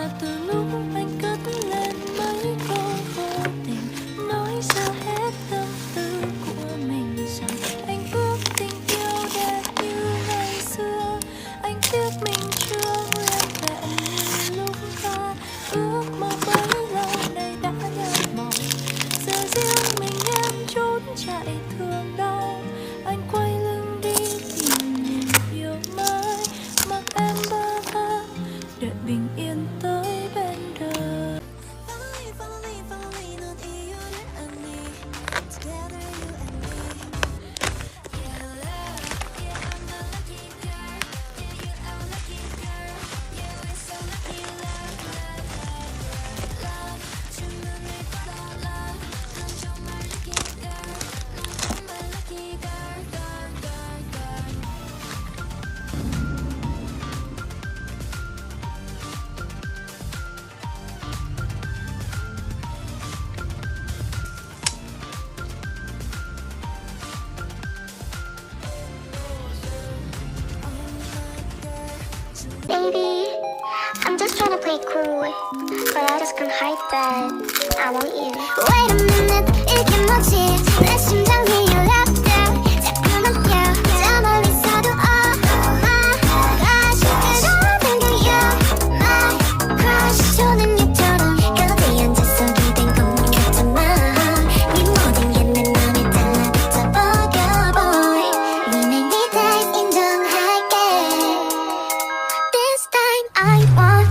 là từ lúc anh cất lên mấy câu vô tình, nói ra hết tâm tư của mình rằng anh ước tình yêu đẹp như ngày xưa. Anh tiếc mình chưa nguyên vẹn như lúc ta ước mong bấy lâu nay đã nhạt màu. Giờ riêng mình em trốn chạy thương đau, anh quay lưng đi tìm niềm yêu mới, mặc em bơ vơ đợi bình yên tới bên đời. Baby, I'm just trying to play cool, but I just can't hide that I want you. Wait a minute, 이게 뭐지? 내 심장 위에 랩들 자꾸만 껴. 저 멀리서도 oh my gosh, 그러는 게 you my crush. 조는 육처럼 곁에 앉아서 기댄 건물 같지만 네 모든 게 내 맘에 달라붙어 버려 boy. 니네 니들 인정할게. This time I want.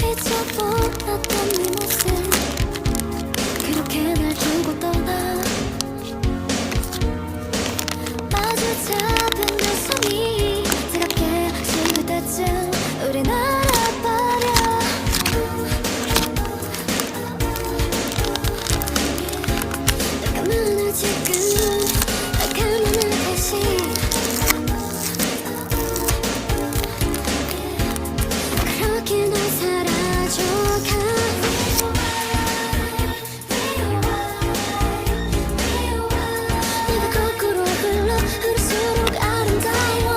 잊어버렸던 네 모습, 그렇게 날 두고 떠나. 마주 잡은 내 손이 차갑게 식을 때쯤 우린 알아버려. 내가 만을 지금 내가 만을 다시 그렇게 널 사라져가. 내가 거꾸로 흘러 흐를수록 아름다워.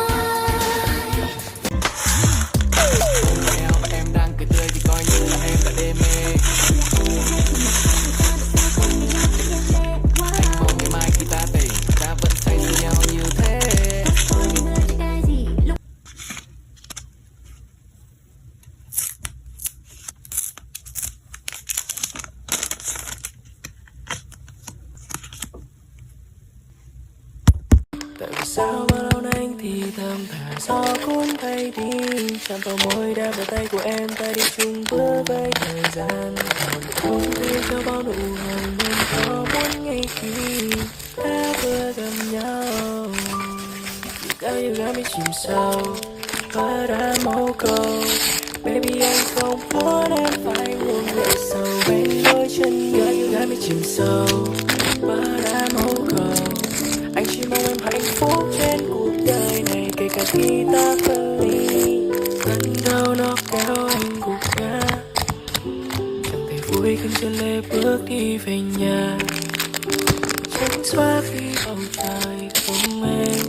Em đang cười tươi thì coi như là em đã đê mê. Anh mong ngày mai khi ta tỉnh, ta vẫn say sưa nhau như thế. Tại vì sao bao lâu nay anh thì thầm thả gió cuốn tay đi, chạm vào môi đáp vào tay của em, ta đi chung bước với thời gian. Còn không riêng cho bao nụ hồng nên có muốn ngay khi ta vừa gần nhau. You got me chìm sâu, but I'm all go. Baby anh không muốn em phải buông lệ sầu bên đôi chân ga. You got me chìm sâu, but I'm all go. Anh chỉ mong em hạnh phúc trên cuộc đời này, kể cả khi ta phân ly. Cơn đau nó kéo anh gục ngã, chẳng thể vui khi chân lê bước đi về nhà. Trắng xóa khi bầu trời không em,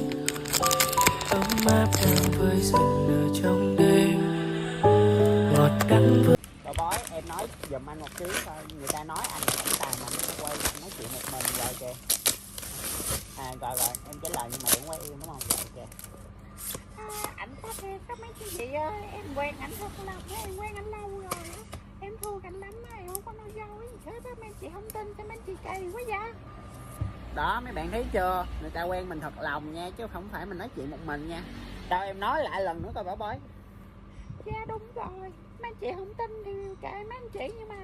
ấm áp đang vơi dần ở trong đêm, ngọt đắng vừa. Bà bói em nói giùm anh một xíu thôi, người ta nói anh là tổng tài mà nó quay nói chuyện một mình rồi kìa. Rồi em trả lời nhưng mà đừng quay yêu đúng không? Rồi kìa. Ảnh có thiệt có mấy cái gì ơi, em quen ảnh thật lâu, em quen ảnh lâu rồi á. Em thương ảnh lắm á, em không có nói dối gì hết á, mấy chị không tin cho mấy chị kỳ quá vậy. Đó mấy bạn thấy chưa, người ta quen mình thật lòng nha, chứ không phải mình nói chuyện một mình nha. Đâu em nói lại lần nữa coi bà bói. Dạ đúng rồi, mấy chị không tin thì kệ mấy anh chị, nhưng mà